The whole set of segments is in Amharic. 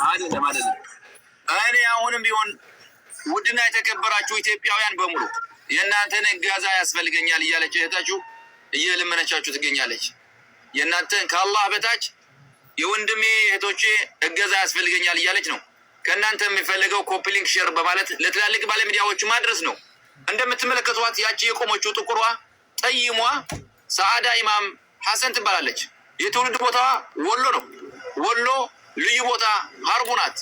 አይደለም እኔ አሁንም ቢሆን ውድና የተከበራችሁ ኢትዮጵያውያን በሙሉ የእናንተን እገዛ ያስፈልገኛል እያለች እህታችሁ እየለመነቻችሁ ትገኛለች። የእናንተን ከአላህ በታች የወንድሜ እህቶቼ እገዛ ያስፈልገኛል እያለች ነው። ከእናንተ የሚፈልገው ኮፒ ሊንክ ሼር በማለት ለትላልቅ ባለሚዲያዎች ማድረስ ነው። እንደምትመለከቷት ያቺ የቆመችው ጥቁሯ ጠይሟ ሰዓዳ ኢማም ሐሰን ትባላለች። የትውልድ ቦታዋ ወሎ ነው። ወሎ ልዩ ቦታ ሀርቡ ናት።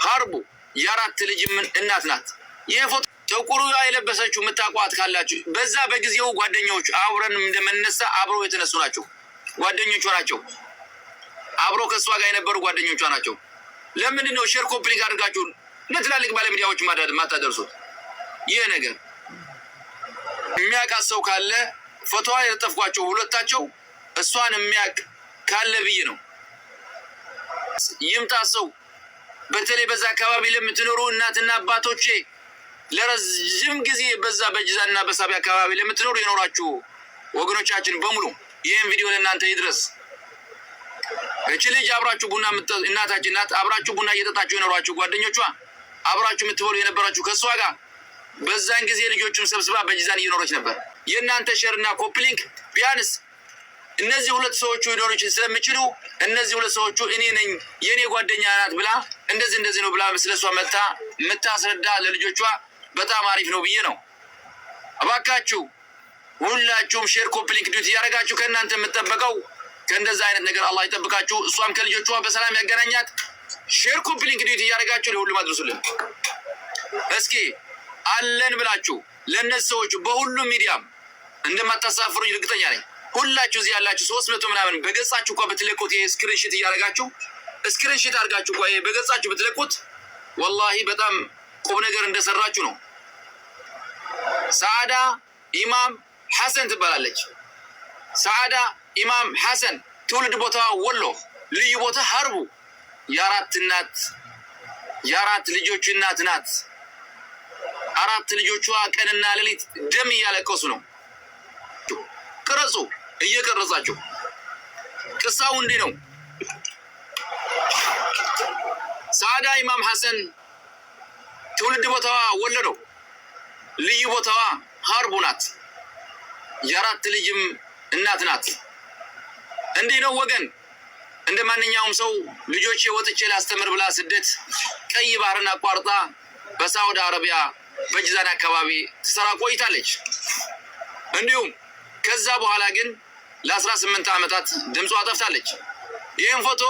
ሀርቡ የአራት ልጅ እናት ናት። ይህ ፎቶ ጥቁሩ የለበሰችው የምታውቋት ካላችሁ በዛ በጊዜው ጓደኞቹ አብረን እንደምንነሳ አብረው የተነሱ ናቸው። ጓደኞቿ ናቸው። አብረው ከእሷ ጋር የነበሩ ጓደኞቿ ናቸው። ለምንድን ነው ሼር ኮምፕሊት አድርጋችሁ ለትላልቅ ባለሚዲያዎች ማታደርሱት? ይህ ነገር የሚያውቃት ሰው ካለ ፎቶዋ የለጠፍኳቸው ሁለታቸው እሷን የሚያውቅ ካለ ብዬ ነው። ይምጣ ሰው። በተለይ በዛ አካባቢ ለምትኖሩ እናትና አባቶቼ ለረጅም ጊዜ በዛ በጅዛና በሳቢ አካባቢ ለምትኖሩ የኖራችሁ ወገኖቻችን በሙሉ ይህን ቪዲዮ ለእናንተ ይድረስ። እቺ ልጅ አብራችሁ ቡና እናታችን ናት። አብራችሁ ቡና እየጠጣችሁ የኖራችሁ ጓደኞቿ አብራችሁ የምትበሉ የነበራችሁ ከእሷ ጋር በዛን ጊዜ ልጆቹን ሰብስባ በጅዛን እየኖረች ነበር። የእናንተ ሼርና ኮፕሊንክ ቢያንስ እነዚህ ሁለት ሰዎቹ ሊኖሩ ስለሚችሉ እነዚህ ሁለት ሰዎቹ እኔ ነኝ የኔ ጓደኛ ናት ብላ እንደዚህ ነው ብላ ስለሷ መታ የምታስረዳ ለልጆቿ በጣም አሪፍ ነው ብዬ ነው። እባካችሁ ሁላችሁም ሼር ኮፕሊንክ ዲዩቲ ያደረጋችሁ ከእናንተ የምትጠበቀው ከእንደዛ አይነት ነገር አላህ ይጠብቃችሁ። እሷም ከልጆቿ በሰላም ያገናኛት። ሼር ኮፕሊንክ ዲዩቲ ያደረጋችሁ ለሁሉም አድርሱልን። እስኪ አለን ብላችሁ ለእነዚህ ሰዎች በሁሉም ሚዲያም እንደማታሳፍሩኝ እርግጠኛ ነኝ። ሁላችሁ እዚህ ያላችሁ 300 ምናምን በገጻችሁ እንኳን ብትለቁት የስክሪንሺት እያደረጋችሁ ስክሪንሺት አድርጋችሁ እንኳን በገጻችሁ ብትለቁት ወላሂ በጣም ቁም ነገር እንደሰራችሁ ነው። ሰዓዳ ኢማም ሐሰን ትባላለች። ሰዓዳ ኢማም ሐሰን ትውልድ ቦታዋ ወሎ ልዩ ቦታ ሀርቡ የአራት ልጆች እናት ናት። አራት ልጆቿ ቀንና ሌሊት ደም እያለቀሱ ነው። ቅረጹ፣ እየቀረጻችሁ ቅሳው እንዲህ ነው። ሰዓዳ ኢማም ሐሰን ትውልድ ቦታዋ ወሎ ነው። ልዩ ቦታዋ ሀርቡ ናት። የአራት ልጅም እናት ናት። እንዲህ ነው ወገን። እንደ ማንኛውም ሰው ልጆቼ ወጥቼ ላስተምር ብላ ስደት ቀይ ባህርን አቋርጣ በሳውዲ አረቢያ በጅዛን አካባቢ ትሰራ ቆይታለች። እንዲሁም ከዛ በኋላ ግን ለ18 ዓመታት ድምጿ ጠፍታለች። ይህን ፎቶ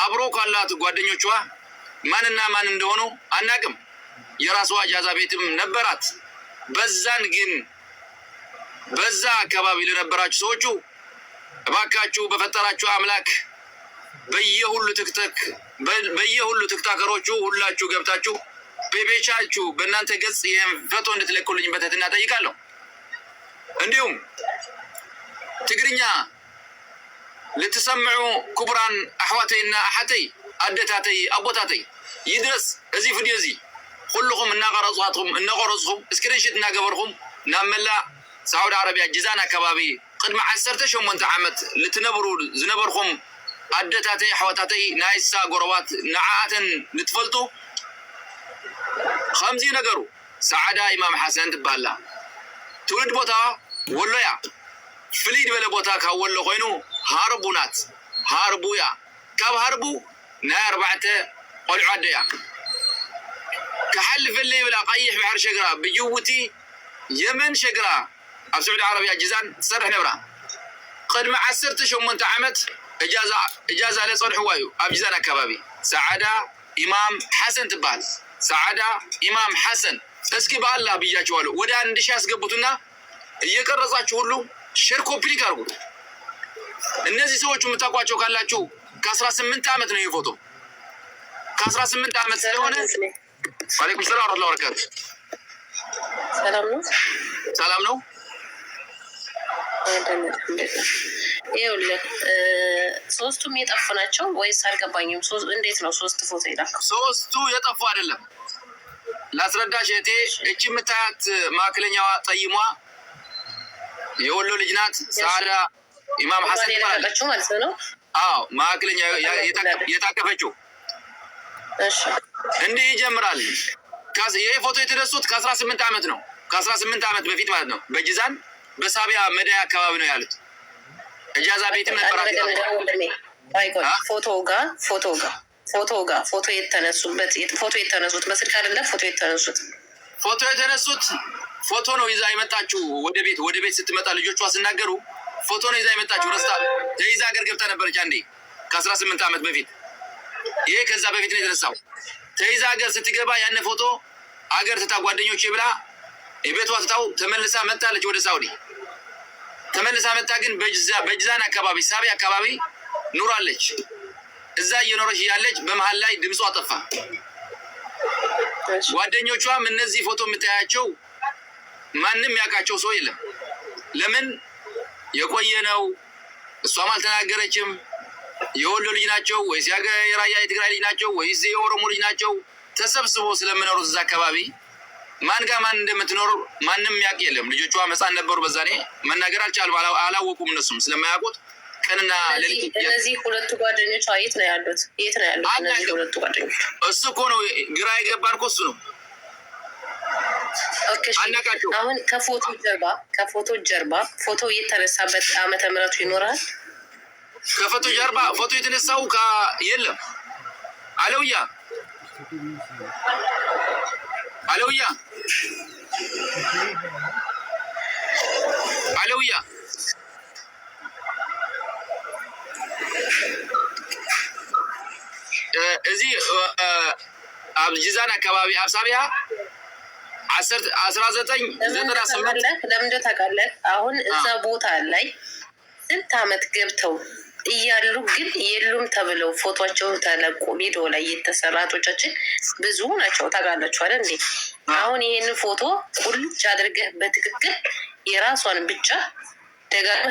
አብሮ ካላት ጓደኞቿ ማንና ማን እንደሆኑ አናቅም። የራሷ ጃዛ ቤትም ነበራት። በዛን ግን በዛ አካባቢ ለነበራችሁ ሰዎቹ እባካችሁ በፈጠራችሁ አምላክ በየሁሉ ትክታከሮቹ ሁላችሁ ገብታችሁ በቤቻችሁ በእናንተ ገጽ ይህን ፎቶ እንድትለቁልኝ በትህትና ጠይቃለሁ። እንዲሁም ትግርኛ ልትሰምዑ ክቡራን አሕዋተይና አሓተይ አደታተይ አቦታተይ ይድረስ እዚ ቪድዮ እዚ ኩልኩም እናቀረጽኩም ስክሪንሽት እናገበርኩም ናብ መላእ ሳዑዲ አረቢያ ጅዛን አካባቢ ቅድሚ 18 ዓመት ዝነበርኩም አደታተይ አሕዋታተይ ናይሳ ጎረባት ንዓኣተን ልትፈልጡ ከምዚ ነገሩ። ሰዓዳ ኢማም ሐሰን ትባላ ትውልድ ቦታ ወሎ ያ ፍልይ ዝበለ ቦታ ካብ ወሎ ኮይኑ ሃርቡ ናት። ሃርቡ ያ ካብ ሃርቡ ናይ 4 ቆልዑ ኣደያ ክሓልፈለይ ብላ ቀይሕ ባሕሪ ሸግራ ብጅቡቲ የመን ሸግራ ኣብ ሳዑዲ አረቢያ ጅዛን ትሰርሕ ነብራ። ቅድሚ 18 ዓመት እጃዛ ለፀንሕዋ እዩ ኣብ ጅዛን አካባቢ። ሰዓዳ ኢማም ሐሰን ትባል። ሰዓዳ ኢማም ሐሰን እስኪ በአላህ ብያችኋለሁ ወደ 1000 ያስገቡትና እየቀረጻችሁ ሁሉ ሼር ኮምፕሊት አድርጉት። እነዚህ ሰዎች የምታውቋቸው ካላችሁ ከ18 ዓመት ነው የፎቶ ከ18 ዓመት ስለሆነ ወአለይኩም ሰላም ወራህመቱላሂ ወበረካቱ። ሰላም ነው። ይኸውልህ ሶስቱም የጠፉ ናቸው ወይስ አልገባኝም። እንዴት ነው ሶስት ፎቶ ይላከው? ሶስቱ የጠፉ አይደለም። ላስረዳሽ እህቴ፣ እቺ የምታያት ማዕከለኛዋ ጠይሟ የወሎ ልጅ ናት። ሰዓዳ ኢማም ሐሰን ትባላለች ማለት ነው። አዎ ማዕከለኛ የታቀፈችው እንዲህ ይጀምራል። ይሄ ፎቶ የተነሱት ከ18 ዓመት ነው። ከ18 ዓመት በፊት ማለት ነው። በጂዛን በሳቢያ መዳያ አካባቢ ነው ያሉት። እጃዛ ቤትም ነበራቸው። ፎቶ የተነሱት በስልክ አይደለም። ፎቶ የተነሱት ፎቶ ነው ይዛ የመጣችው ወደ ቤት ስትመጣ ልጆቿ ሲናገሩ ፎቶ ነው ይዛ የመጣችው። ረስታ ተይዛ ሀገር ገብታ ነበረች አንዴ ከ18 ዓመት በፊት። ይሄ ከዛ በፊት ነው የተነሳው። ተይዛ ሀገር ስትገባ ያን ፎቶ ሀገር ትታ ጓደኞቼ ብላ የቤቷ ትታው ተመልሳ መጣለች ወደ ሳውዲ። ተመልሳ መጣ ግን በጅዛን አካባቢ ሳቢያ አካባቢ ኑራለች። እዛ እየኖረች እያለች በመሀል ላይ ድምጿ ጠፋ። ጓደኞቿም እነዚህ ፎቶ የምታያቸው ማንም ያውቃቸው ሰው የለም። ለምን የቆየ ነው። እሷም አልተናገረችም። የወሎ ልጅ ናቸው ወይስ የራያ የትግራይ ልጅ ናቸው ወይስ የኦሮሞ ልጅ ናቸው? ተሰብስቦ ስለምኖሩት እዛ አካባቢ ማን ጋር ማን እንደምትኖር ማንም ያውቅ የለም። ልጆቿ ሕፃን ነበሩ። በዛኔ መናገር አልቻሉም፣ አላወቁም። እነሱም ስለማያውቁት ቀንና ሌሊት። እነዚህ ሁለቱ ጓደኞቿ የት ነው ያሉት? እነዚህ ሁለቱ ጓደኞች? እሱ እኮ ነው ግራ የገባን እኮ እሱ ነው። አናውቃቸውም። አሁን ከፎቶ ጀርባ ፎቶ የተነሳበት ዓመተ ምሕረቱ ይኖራል። ከፎቶ ጀርባ ፎቶ የተነሳው የለም። አለውያ እዚህ ጂዛን አካባቢ አብሳቢያ 1998 ለምንድን ታውቃለህ? አሁን እዛ ቦታ ላይ ስንት ዓመት ገብተው እያሉ ግን የሉም ተብለው ፎቶቸው ተለቆ ቪዲዮ ላይ የተሰራቶቻችን ብዙ ናቸው። ታውቃላችሁ አይደል እንዴ? አሁን ይህንን ፎቶ ቁልጭ አድርገህ በትክክል የራሷን ብቻ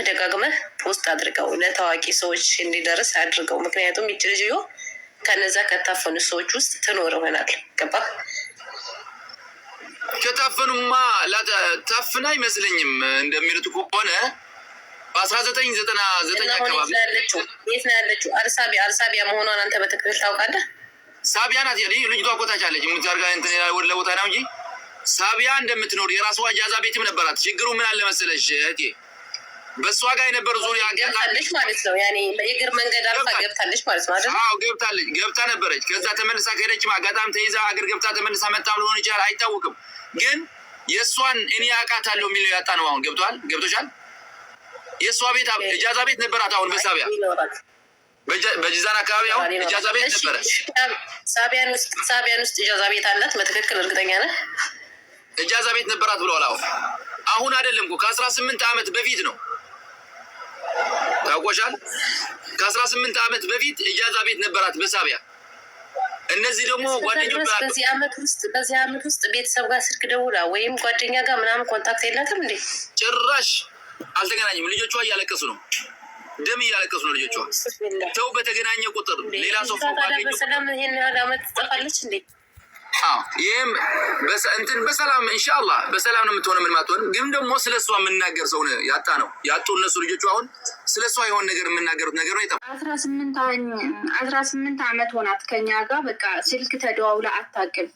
ደጋግመህ ፖስት አድርገው ለታዋቂ ሰዎች እንዲደርስ አድርገው። ምክንያቱም ይች ልጅ ከነዛ ከታፈኑ ሰዎች ውስጥ ትኖር ይሆናል። ገባህ? ከታፈኑማ ታፍና አይመስለኝም። እንደሚሉት ከሆነ በ1999 አካባቢ የት ነው ያለችው? አርሳቢያ መሆኗን አንተ በትክክል ታውቃለህ? ሳቢያ ናት። ልጅቷ እኮ ታውቃለች። የምትዛርጋ ወደ ቦታ ነው እንጂ ሳቢያ እንደምትኖር የራሷ ጃዛ ቤትም ነበራት። ችግሩ ምን አለ መሰለሽ እህቴ፣ በእሷ ጋር የነበሩ ዙሪያ ገብታለች ማለት ነው። ያኔ የእግር መንገድ አልፋ ገብታለች ማለት ነው አይደል? አዎ ገብታ ነበረች። ከዛ ተመልሳ ከሄደችም አጋጣሚ ተይዛ አገር ገብታ ተመልሳ መጣም ሊሆን ይችላል፣ አይታወቅም። ግን የእሷን እኔ አውቃታለሁ የሚለው ያጣ ነው። አሁን ገብቶሻል? የእሷ ቤት እጃዛ ቤት ነበራት። አሁን በሳቢያ በጂዛን አካባቢ አሁን እጃዛ ቤት ነበረ። ሳቢያን ውስጥ እጃዛ ቤት አላት። በትክክል እርግጠኛ ነህ? እጃዛ ቤት ነበራት ብለዋል። አሁን አይደለም እኮ ከ18 ዓመት በፊት ነው። ታውቆሻል? ከ18 ዓመት በፊት እጃዛ ቤት ነበራት በሳቢያ። እነዚህ ደግሞ ጓደኞች በዚህ ዓመት ውስጥ ቤተሰብ ጋር ስልክ ደውላ ወይም ጓደኛ ጋር ምናምን ኮንታክት የላትም እንዴ? ጭራሽ አልተገናኝም። ልጆቿ እያለቀሱ ነው፣ ደም እያለቀሱ ነው ልጆቿ። ሰው በተገናኘ ቁጥር ሌላ ሰው በሰላም ይሄን ያህል ዓመት ትጠፋለች እንዴ? ይህም በሰላም ኢንሻአላህ በሰላም ነው የምትሆነ። ምን ማትሆን ግን ደግሞ ስለ እሷ የምናገር ሰው ያጡ እነሱ ልጆቹ አሁን ስለ እሷ የሆነ ነገር የምናገሩት ነገር ነው። 18 ዓመት ሆናት ከኛ ጋር በቃ ስልክ ተደዋውላ አታውቅም።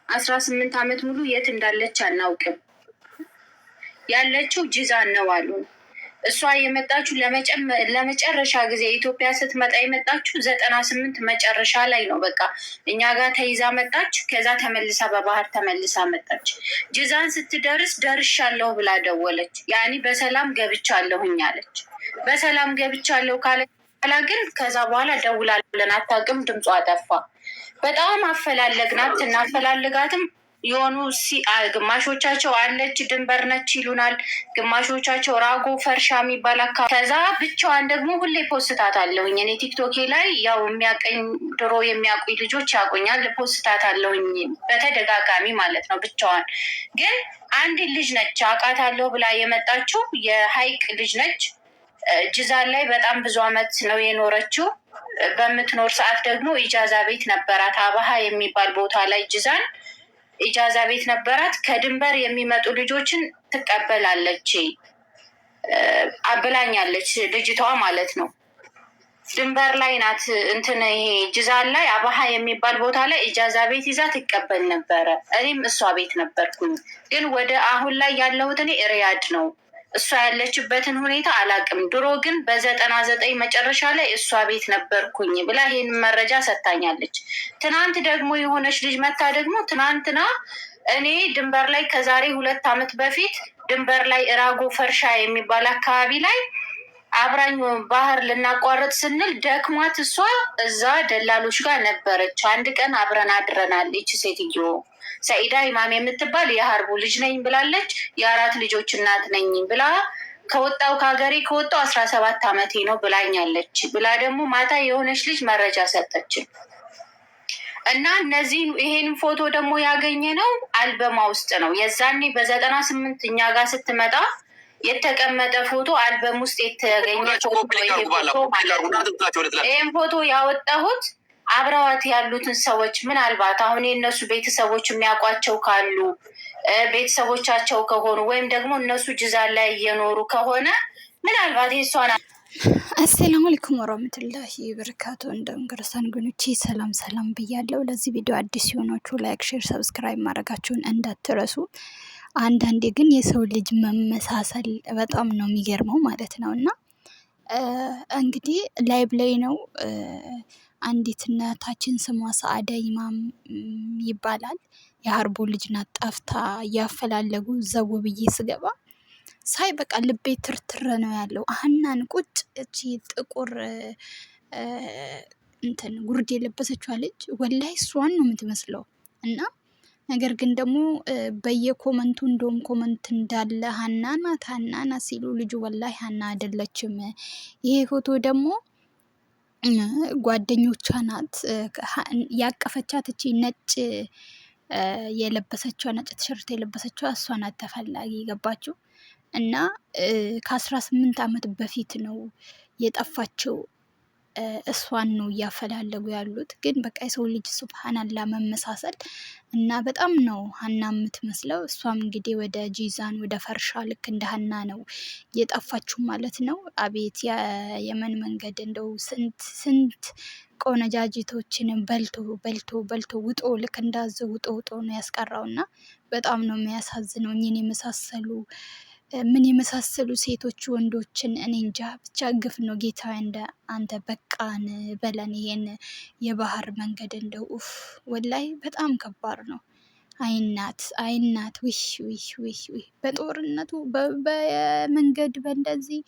18 ዓመት ሙሉ የት እንዳለች አናውቅም። ያለችው ጂዛን ነው አሉ። እሷ የመጣችው ለመጨረሻ ጊዜ ኢትዮጵያ ስትመጣ የመጣችው 98 መጨረሻ ላይ ነው። በቃ እኛ ጋር ተይዛ መጣች። ከዛ ተመልሳ በባህር ተመልሳ መጣች። ጂዛን ስትደርስ ደርሻለሁ ብላ ደወለች። ያኔ በሰላም ገብቻለሁኝ አለች። በሰላም ገብቻለሁ ካለ ግን ከዛ በኋላ ደውላለን አታውቅም። ድምጿ ጠፋ። በጣም አፈላለግናት። እናፈላልጋትም የሆኑ ግማሾቻቸው አለች ድንበር ነች ይሉናል። ግማሾቻቸው ራጎ ፈርሻ የሚባል አካባቢ። ከዛ ብቻዋን ደግሞ ሁሌ ፖስታት አለሁኝ እኔ ቲክቶኬ ላይ ያው የሚያቀኝ ድሮ የሚያውቁኝ ልጆች ያውቁኛል። ፖስታት አለሁኝ በተደጋጋሚ ማለት ነው። ብቻዋን ግን አንድ ልጅ ነች አውቃታለሁ ብላ የመጣችው የሀይቅ ልጅ ነች። ጂዛን ላይ በጣም ብዙ አመት ነው የኖረችው። በምትኖር ሰዓት ደግሞ ኢጃዛ ቤት ነበራት። አባሃ የሚባል ቦታ ላይ ጂዛን ኢጃዛ ቤት ነበራት። ከድንበር የሚመጡ ልጆችን ትቀበላለች አብላኛለች ልጅቷ ማለት ነው። ድንበር ላይ ናት። እንትን ይሄ ጅዛን ላይ አባሃ የሚባል ቦታ ላይ ኢጃዛ ቤት ይዛ ትቀበል ነበረ። እኔም እሷ ቤት ነበርኩኝ። ግን ወደ አሁን ላይ ያለሁት እኔ ሪያድ ነው። እሷ ያለችበትን ሁኔታ አላቅም። ድሮ ግን በ99 መጨረሻ ላይ እሷ ቤት ነበርኩኝ ብላ ይሄን መረጃ ሰጥታኛለች። ትናንት ደግሞ የሆነች ልጅ መታ ደግሞ ትናንትና እኔ ድንበር ላይ ከዛሬ 2 ዓመት በፊት ድንበር ላይ እራጎ ፈርሻ የሚባል አካባቢ ላይ አብራኝ ባህር ልናቋረጥ ስንል ደክሟት እሷ እዛ ደላሎች ጋር ነበረች። አንድ ቀን አብረን አድረናል። ይች ሴትዮ ሰኢዳ ኢማም የምትባል የሀርቡ ልጅ ነኝ ብላለች። የ4 ልጆች እናት ነኝ ብላ ከወጣው ከሀገሬ ከወጣው 17 ዓመቴ ነው ብላኛለች። ብላ ደግሞ ማታ የሆነች ልጅ መረጃ ሰጠችን እና ይሄን ፎቶ ደግሞ ያገኘ ነው አልበማ ውስጥ ነው። የዛኔ በ98 እኛ ጋር ስትመጣ የተቀመጠ ፎቶ አልበም ውስጥ የተገኘ ይህም ፎቶ ያወጣሁት አብረዋት ያሉትን ሰዎች ምናልባት አሁን የእነሱ ቤተሰቦች የሚያውቋቸው ካሉ ቤተሰቦቻቸው ከሆኑ ወይም ደግሞ እነሱ ጅዛን ላይ እየኖሩ ከሆነ ምናልባት የሷን። አሰላሙ አለይኩም ወራህመቱላሂ ወበረካቱ። እንደምን ክርስቲያን ጎኖቼ ሰላም ሰላም ብያለሁ። ለዚህ ቪዲዮ አዲስ የሆናችሁ ላይክ፣ ሼር፣ ሰብስክራይብ ማድረጋችሁን እንዳትረሱ። አንዳንዴ ግን የሰው ልጅ መመሳሰል በጣም ነው የሚገርመው ማለት ነው። እና እንግዲህ ላይብ ላይ ነው አንዲት እናታችን ስሟ ሰአዳ ኢማም ይባላል። የሀርቦ ልጅ ናት። ጠፍታ እያፈላለጉ ዘው ብዬ ስገባ ሳይ በቃ ልቤ ትርትር ነው ያለው። ሀናን ቁጭ እቺ ጥቁር እንትን ጉርድ የለበሰችዋ ልጅ ወላይ እሷን ነው የምትመስለው። እና ነገር ግን ደግሞ በየኮመንቱ እንደውም ኮመንት እንዳለ ሀና ናት ሲሉ ልጁ ወላይ ሀና አይደለችም። ይሄ ፎቶ ደግሞ ጓደኞቿ ናት ያቀፈቻት። እቺ ነጭ የለበሰችዋ ነጭ ቲሸርት የለበሰችዋ እሷ ናት ተፈላጊ ገባችሁ። እና ከ18 ዓመት በፊት ነው የጠፋችው። እሷን ነው እያፈላለጉ ያሉት። ግን በቃ የሰው ልጅ ሱብሃንአላህ መመሳሰል እና በጣም ነው ሀና የምትመስለው። እሷም እንግዲህ ወደ ጂዛን ወደ ፈርሻ ልክ እንደ ሀና ነው የጠፋችው ማለት ነው። አቤት የየመን መንገድ እንደው ስንት ቆነጃጅቶችን በልቶ ውጦ ልክ እንዳዘ ውጦ ነው ያስቀራው። እና በጣም ነው የሚያሳዝነው። እኔን የመሳሰሉ ምን የመሳሰሉ ሴቶች ወንዶችን እኔ እንጃ ብቻ ግፍ ነው። ጌታ እንደ አንተ በቃን በለን። ይሄን የባህር መንገድ እንደው ኡፍ ወላይ በጣም ከባድ ነው። አይናት ዊሽ በጦርነቱ በመንገድ በእንደዚህ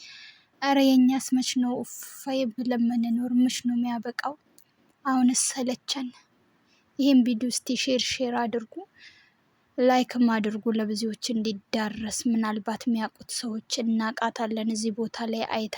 አረ የኛስ መች ነው ኡፋይ ብለን የምንኖር? መች ነው የሚያበቃው? አሁንስ ሰለቸን። ይሄን ቪዲዮ እስቲ ሼር አድርጉ፣ ላይክም አድርጉ ለብዙዎች እንዲዳረስ። ምናልባት የሚያውቁት ሰዎች እናቃታለን እዚህ ቦታ ላይ አይታ